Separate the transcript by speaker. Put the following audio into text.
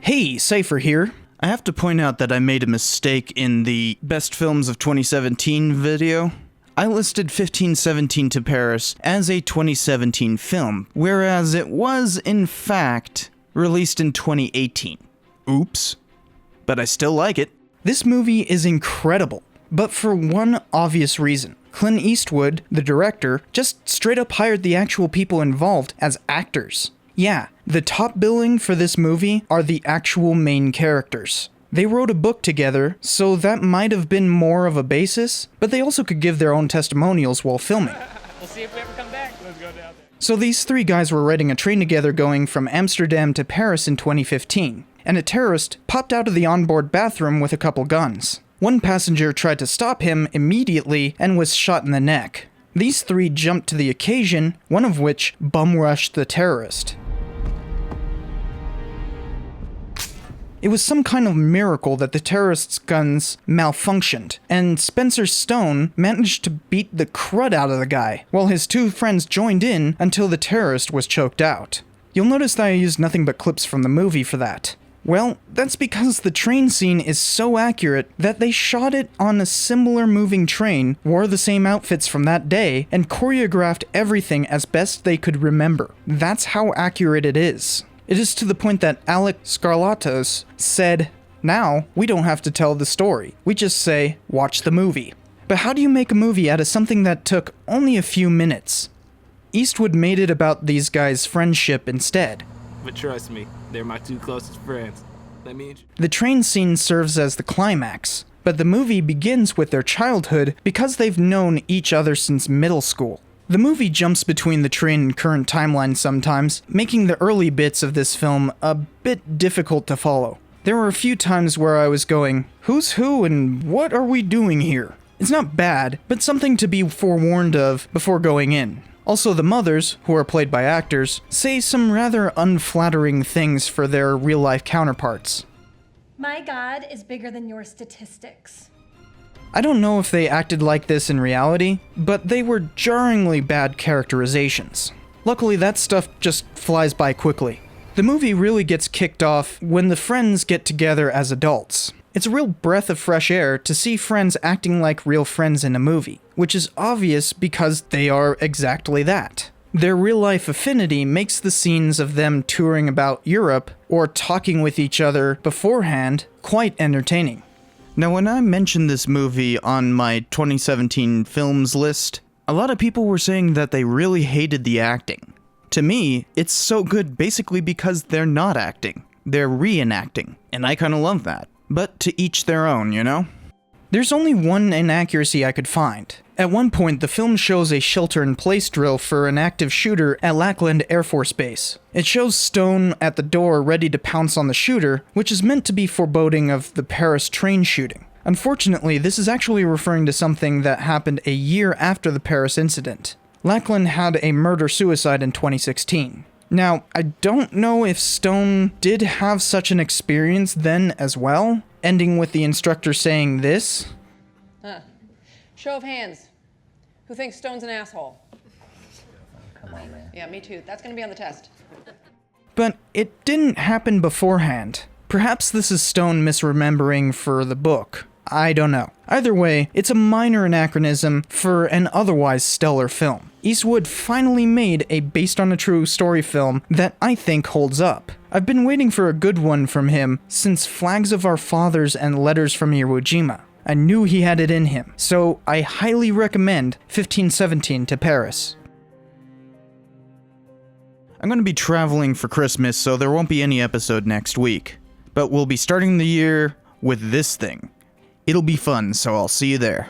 Speaker 1: Hey, Cypher here. I have to point out that I made a mistake in the Best Films of 2017 video. I listed 1517 to Paris as a 2017 film, whereas it was, in fact, released in 2018. Oops. But I still like it. This movie is incredible, but for one obvious reason. Clint Eastwood, the director, just straight up hired the actual people involved as actors. Yeah, the top billing for this movie are the actual main characters. They wrote a book together, so that might have been more of a basis, but they also could give their own testimonials while filming.
Speaker 2: We'll see if we ever come back. Let's go down there.
Speaker 1: So these three guys were riding a train together going from Amsterdam to Paris in 2015, and a terrorist popped out of the onboard bathroom with a couple guns. One passenger tried to stop him immediately and was shot in the neck. These three jumped to the occasion, one of which bum-rushed the terrorist. It was some kind of miracle that the terrorist's guns malfunctioned, and Spencer Stone managed to beat the crud out of the guy, while his two friends joined in until the terrorist was choked out. You'll notice that I used nothing but clips from the movie for that. Well, that's because the train scene is so accurate that they shot it on a similar moving train, wore the same outfits from that day, and choreographed everything as best they could remember. That's how accurate it is. It is to the point that Alek Skarlatos said, "Now, we don't have to tell the story. We just say, watch the movie." But how do you make a movie out of something that took only a few minutes? Eastwood made it about these guys' friendship instead.
Speaker 3: But trust me, they're my two closest friends.
Speaker 1: The train scene serves as the climax, but the movie begins with their childhood because they've known each other since middle school. The movie jumps between the train and current timeline sometimes, making the early bits of this film a bit difficult to follow. There were a few times where I was going, who's who and what are we doing here? It's not bad, but something to be forewarned of before going in. Also, the mothers, who are played by actors, say some rather unflattering things for their real-life counterparts.
Speaker 4: My God is bigger than your statistics.
Speaker 1: I don't know if they acted like this in reality, but they were jarringly bad characterizations. Luckily, that stuff just flies by quickly. The movie really gets kicked off when the friends get together as adults. It's a real breath of fresh air to see friends acting like real friends in a movie, which is obvious because they are exactly that. Their real-life affinity makes the scenes of them touring about Europe or talking with each other beforehand quite entertaining. Now, when I mentioned this movie on my 2017 films list, a lot of people were saying that they really hated the acting. To me, it's so good basically because they're not acting. They're reenacting, and I kinda love that. But to each their own, you know? There's only one inaccuracy I could find. At one point, the film shows a shelter-in-place drill for an active shooter at Lackland Air Force Base. It shows Stone at the door ready to pounce on the shooter, which is meant to be foreboding of the Paris train shooting. Unfortunately, this is actually referring to something that happened a year after the Paris incident. Lackland had a murder-suicide in 2016. Now, I don't know if Stone did have such an experience then as well, ending with the instructor saying this.
Speaker 5: Show of hands. Who thinks Stone's an asshole?
Speaker 6: Come on, man.
Speaker 5: Yeah, me too. That's gonna be on the test.
Speaker 1: But it didn't happen beforehand. Perhaps this is Stone misremembering for the book. I don't know. Either way, it's a minor anachronism for an otherwise stellar film. Eastwood finally made a based-on-a-true-story film that I think holds up. I've been waiting for a good one from him since Flags of Our Fathers and Letters from Iwo Jima. I knew he had it in him, so I highly recommend 1517 to Paris. I'm going to be traveling for Christmas, so there won't be any episode next week. But we'll be starting the year with this thing. It'll be fun, so I'll see you there.